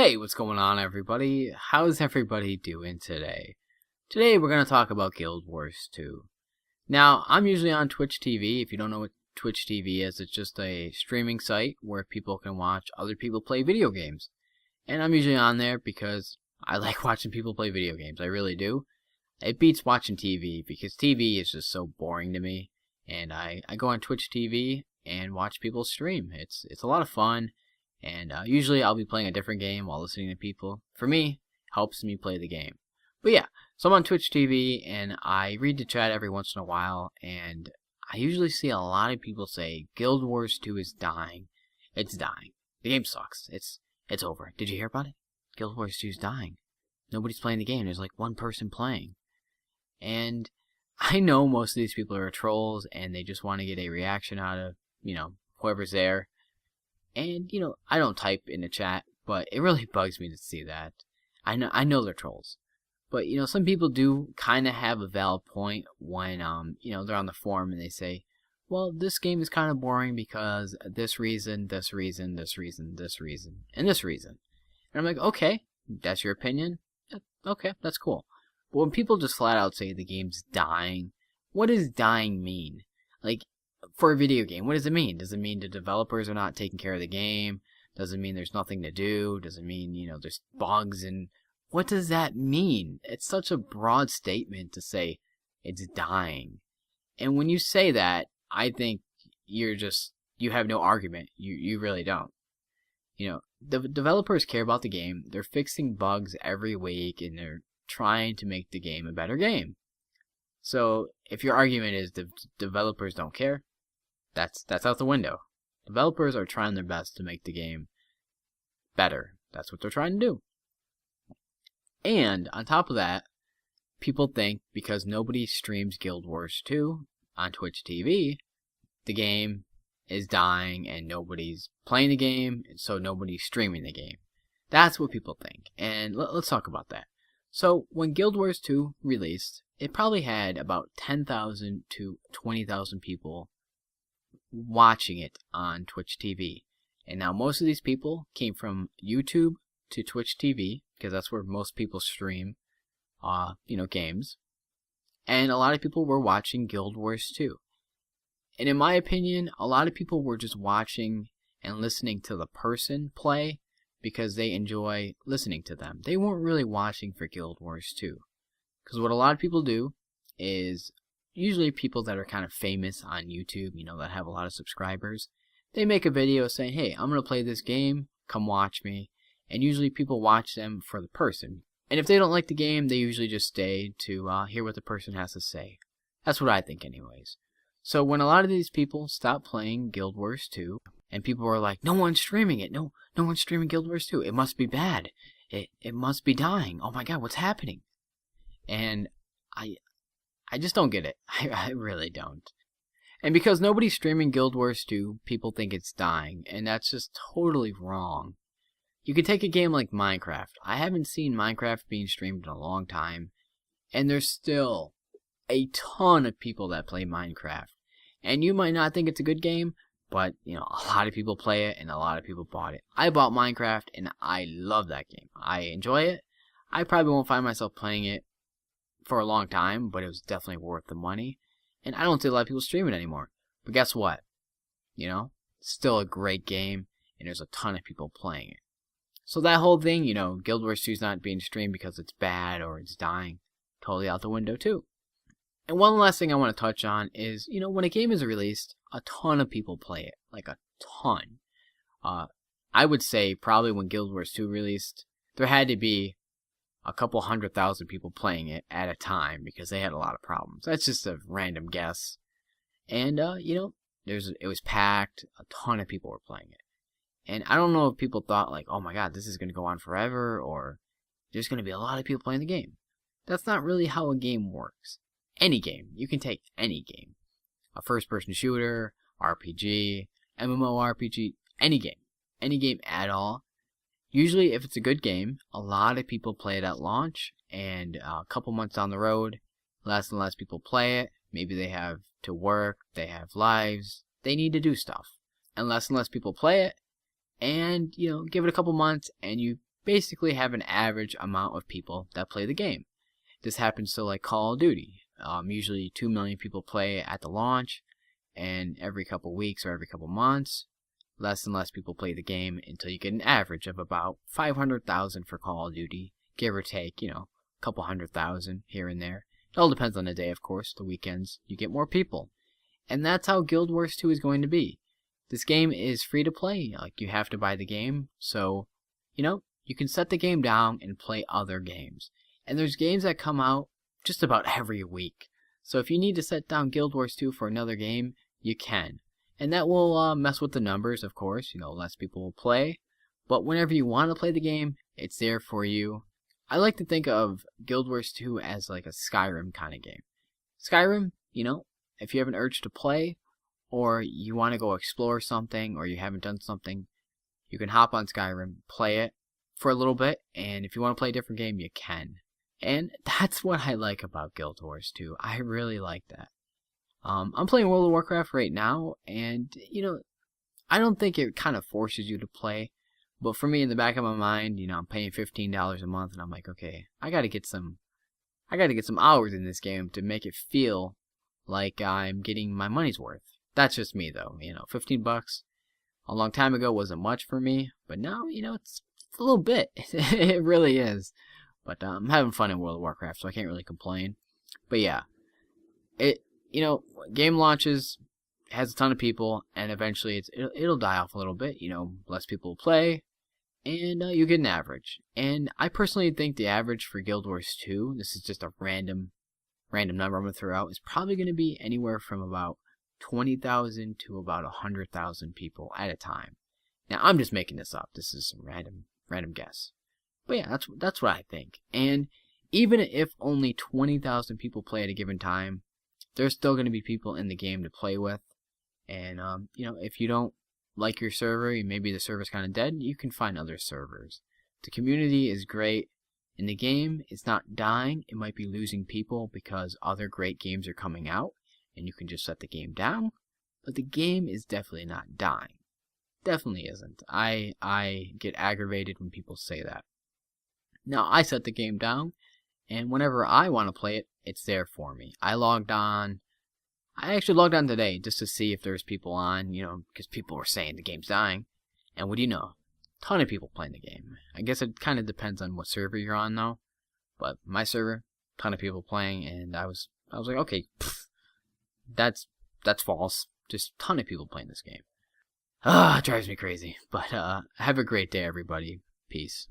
Hey, what's going on, everybody? How's everybody doing today? Today we're going to talk about Guild Wars 2. Now, I'm usually on Twitch TV. If you don't know what Twitch TV is, it's just a streaming site where people can watch other people play video games. And I'm usually on there because I like watching people play video games. I really do. It beats watching TV because TV is just so boring to me. And I go on Twitch TV and watch people stream. It's a lot of fun. And usually I'll be playing a different game while listening to people. For me, helps me play the game. But yeah, so I'm on Twitch TV and I read the chat every once in a while, and I usually see a lot of people say Guild Wars 2 is dying. It's dying. The game sucks. It's over. Did you hear about it? Guild Wars 2 is dying. Nobody's playing the game. There's like one person playing. And I know most of these people are trolls and they just want to get a reaction out of, whoever's there. And, I don't type in the chat, but it really bugs me to see that. I know they're trolls. But, some people do kind of have a valid point when, they're on the forum and they say, well, this game is kind of boring because this reason, this reason, this reason, this reason, and this reason. And I'm like, okay, that's your opinion? Okay, that's cool. But when people just flat out say the game's dying, what does dying mean? Like, for a video game, what does it mean? Does it mean the developers are not taking care of the game? Does it mean there's nothing to do? Does it mean, there's bugs? And what does that mean? It's such a broad statement to say it's dying. And when you say that, I think you have no argument. You really don't. The developers care about the game. They're fixing bugs every week and they're trying to make the game a better game. So if your argument is the developers don't care, that's out the window. Developers are trying their best to make the game better. That's what they're trying to do. And on top of that, people think because nobody streams Guild Wars 2 on Twitch TV, the game is dying and nobody's playing the game, and so nobody's streaming the game. That's what people think. And let's talk about that. So when Guild Wars 2 released, it probably had about 10,000 to 20,000 people watching it on Twitch TV. And now most of these people came from YouTube to Twitch TV, because that's where most people stream, games. And a lot of people were watching Guild Wars 2. And in my opinion, a lot of people were just watching and listening to the person play because they enjoy listening to them. They weren't really watching for Guild Wars 2. Because what a lot of people do is, usually people that are kind of famous on YouTube, that have a lot of subscribers, they make a video saying, hey, I'm going to play this game, come watch me. And usually people watch them for the person. And if they don't like the game, they usually just stay to hear what the person has to say. That's what I think anyways. So when a lot of these people stopped playing Guild Wars 2, and people were like, no one's streaming it, no one's streaming Guild Wars 2, it must be bad, it must be dying, oh my god, what's happening? And I just don't get it. I really don't. And because nobody's streaming Guild Wars 2, people think it's dying, and that's just totally wrong. You could take a game like Minecraft. I haven't seen Minecraft being streamed in a long time, and there's still a ton of people that play Minecraft. And you might not think it's a good game, but, a lot of people play it, and a lot of people bought it. I bought Minecraft, and I love that game. I enjoy it. I probably won't find myself playing it for a long time, but it was definitely worth the money. And I don't see a lot of people stream it anymore. But guess what? Still a great game, and there's a ton of people playing it. So that whole thing, Guild Wars 2 is not being streamed because it's bad or it's dying, totally out the window too. And one last thing I want to touch on is, when a game is released, a ton of people play it. Like a ton. I would say probably when Guild Wars 2 released, there had to be a couple 100,000 people playing it at a time because they had a lot of problems. That's just a random guess. And, it was packed. A ton of people were playing it. And I don't know if people thought like, oh my god, this is going to go on forever, or there's going to be a lot of people playing the game. That's not really how a game works. Any game. You can take any game. A first-person shooter, RPG, MMORPG, any game. Any game at all. Usually, if it's a good game, a lot of people play it at launch, and a couple months down the road, less and less people play it. Maybe they have to work, they have lives, they need to do stuff. And less people play it, and, give it a couple months, and you basically have an average amount of people that play the game. This happens to like Call of Duty. Usually 2 million people play at the launch, and every couple weeks or every couple months, less and less people play the game until you get an average of about 500,000 for Call of Duty, give or take, a couple 100,000 here and there. It all depends on the day, of course. The weekends, you get more people. And that's how Guild Wars 2 is going to be. This game is free to play. Like, you have to buy the game. So, you can set the game down and play other games. And there's games that come out just about every week. So if you need to set down Guild Wars 2 for another game, you can. And that will mess with the numbers, of course. Less people will play. But whenever you want to play the game, it's there for you. I like to think of Guild Wars 2 as like a Skyrim kind of game. Skyrim, if you have an urge to play, or you want to go explore something, or you haven't done something, you can hop on Skyrim, play it for a little bit, and if you want to play a different game, you can. And that's what I like about Guild Wars 2. I really like that. I'm playing World of Warcraft right now, and, I don't think it kind of forces you to play. But for me, in the back of my mind, I'm paying $15 a month, and I'm like, okay, I gotta get some hours in this game to make it feel like I'm getting my money's worth. That's just me, though. $15 a long time ago wasn't much for me, but now, it's a little bit. It really is. But I'm having fun in World of Warcraft, so I can't really complain. But yeah, game launches, has a ton of people, and eventually it'll die off a little bit. Less people play, and you get an average. And I personally think the average for Guild Wars 2, this is just a random number I'm going to throw out, is probably going to be anywhere from about 20,000 to about 100,000 people at a time. Now, I'm just making this up. This is some random guess. But yeah, that's what I think. And even if only 20,000 people play at a given time, there's still going to be people in the game to play with. And, if you don't like your server, maybe the server's kind of dead, you can find other servers. The community is great. In the game, it's not dying. It might be losing people because other great games are coming out, and you can just set the game down. But the game is definitely not dying. Definitely isn't. I get aggravated when people say that. Now, I set the game down, and whenever I want to play it, it's there for me. I actually logged on today just to see if there's people on, because people were saying the game's dying. And what do you know? Ton of people playing the game. I guess it kind of depends on what server you're on, though. But my server, ton of people playing, and I was like, okay, that's false. Just ton of people playing this game. It drives me crazy. But have a great day, everybody. Peace.